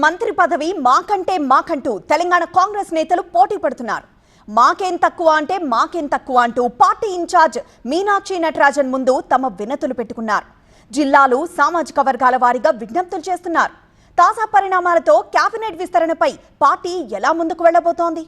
మంత్రి పదవి మాకంటూ తెలంగాణ కాంగ్రెస్ నేతలు పోటీ పడుతున్నారు. మాకేం తక్కువ అంటూ పార్టీ ఇన్ఛార్జ్ మీనాక్షి నటరాజన్ ముందు తమ వినతులు పెట్టుకున్నారు. జిల్లాలు సామాజిక వర్గాల వారీగా విజ్ఞప్తులు చేస్తున్నారు. తాజా పరిణామాలతో కేబినెట్ విస్తరణపై పార్టీ ఎలా ముందుకు వెళ్లబోతోంది?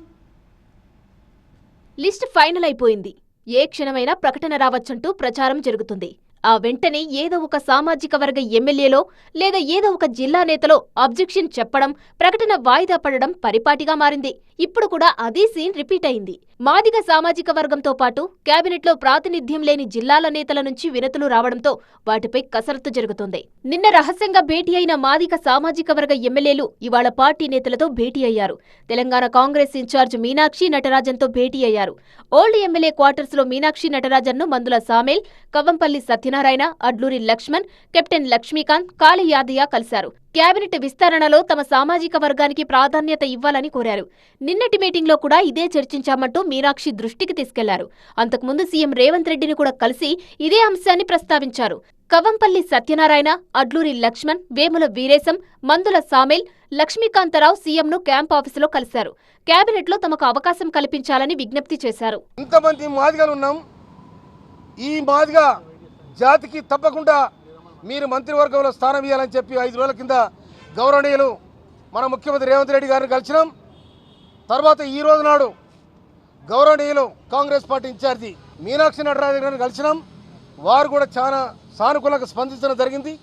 లిస్ట్ ఫైనల్ అయిపోయింది. ఏ క్షణమైనా ప్రకటన రావచ్చంటూ ప్రచారం జరుగుతుంది. ఆ వెంటనే ఏదో ఒక సామాజిక వర్గ ఎమ్మెల్యేలో లేదా ఏదో ఒక జిల్లా నేతలో అబ్జెక్షన్ చెప్పడం, ప్రకటన వాయిదా పడడం పరిపాటిగా మారింది. ఇప్పుడు కూడా అదే సీన్ రిపీట్ అయింది. మాదిగ సామాజిక వర్గంతో పాటు కేబినెట్లో ప్రాతినిధ్యం లేని జిల్లాల నేతల నుంచి వినతులు రావడంతో వాటిపై కసరత్తు జరుగుతోంది. నిన్న రహస్యంగా భేటీ అయిన మాదిగ సామాజిక వర్గ ఎమ్మెల్యేలు ఇవాళ పార్టీ నేతలతో భేటీ అయ్యారు. తెలంగాణ కాంగ్రెస్ ఇన్ఛార్జ్ మీనాక్షి నటరాజన్తో భేటీ అయ్యారు. ఓల్డ్ ఎమ్మెల్యే క్వార్టర్స్ లో మీనాక్షి నటరాజన్ను మందుల సామేల్, కవ్వంపల్లి సత్యనారాయణ, అడ్లూరి లక్ష్మణ్, కెప్టెన్ లక్ష్మీకాంత్, కాళీ యాదయ్య కలిశారు. కేబినెట్ విస్తరణలో తమ సామాజిక వర్గానికి ప్రాధాన్యత ఇవ్వాలని కోరారు. నిన్నటి మీటింగ్లో కూడా ఇదే చర్చించామంటూ మీనాక్షి దృష్టికి తీసుకెళ్లారు. అంతకుముందు సీఎం రేవంత్ రెడ్డిని కూడా కలిసి ఇదే అంశాన్ని ప్రస్తావించారు. కవ్వంపల్లి సత్యనారాయణ, అడ్లూరి లక్ష్మణ్, వేముల వీరేశం, మందుల సామేల్, లక్ష్మీకాంతరావు సీఎంను క్యాంప్ ఆఫీసులో కలిశారు. కేబినెట్లో తమకు అవకాశం కల్పించాలని విజ్ఞప్తి చేశారు. ఇంతమంది మాదిగలు ఉన్నాం. ఈ మాదిగ జాతికి తప్పకుండా మీరు మంత్రివర్గంలో స్థానం ఇవ్వాలని చెప్పి 5 రోజుల కింద గౌరవనీయులు మన ముఖ్యమంత్రి రేవంత్ రెడ్డి గారిని కలిసినాం. తర్వాత ఈ రోజు నాడు గౌరవనీయులు కాంగ్రెస్ పార్టీ ఇన్ఛార్జి మీనాక్షి నటరాజన్ గారిని కలిసినాం. వారు కూడా చాలా సానుకూలంగా స్పందించడం జరిగింది.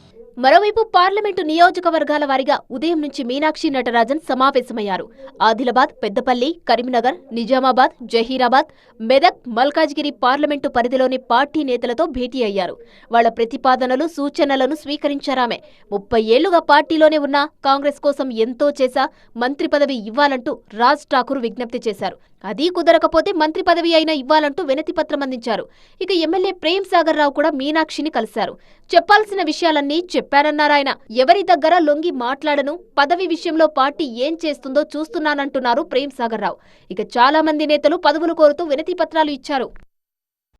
మరోవైపు పార్లమెంటు నియోజకవర్గాల వారీగా ఉదయం నుంచి మీనాక్షి నటరాజన్ సమావేశమయ్యారు. ఆదిలాబాద్, పెద్దపల్లి, కరీంనగర్, నిజామాబాద్, జహీరాబాద్, మెదక్, మల్కాజ్గిరి పార్లమెంటు పరిధిలోని పార్టీ నేతలతో భేటీ అయ్యారు. వాళ్ల ప్రతిపాదనలు, సూచనలను స్వీకరించారామె. 30 ఏళ్లుగా పార్టీలోనే ఉన్న కాంగ్రెస్ కోసం ఎంతో చేశా, మంత్రి పదవి ఇవ్వాలంటూ రాజ్ ఠాకూర్ విజ్ఞప్తి చేశారు. అదీ కుదరకపోతే మంత్రి పదవి అయినా ఇవ్వాలంటూ వినతి పత్రం అందించారు. ఇక ఎమ్మెల్యే ప్రేమ్ సాగర్ రావు కూడా మీనాక్షిని కలిశారు. చెప్పాల్సిన విషయాలన్నీ చెప్పారన్నారాయన. ఎవరి దగ్గర లొంగి మాట్లాడను, పదవి విషయంలో పార్టీ ఏం చేస్తుందో చూస్తున్నానంటున్నారు ప్రేమ్ సాగర్ రావు. ఇక చాలా మంది నేతలు పదవులు కోరుతూ వినతి పత్రాలు ఇచ్చారు.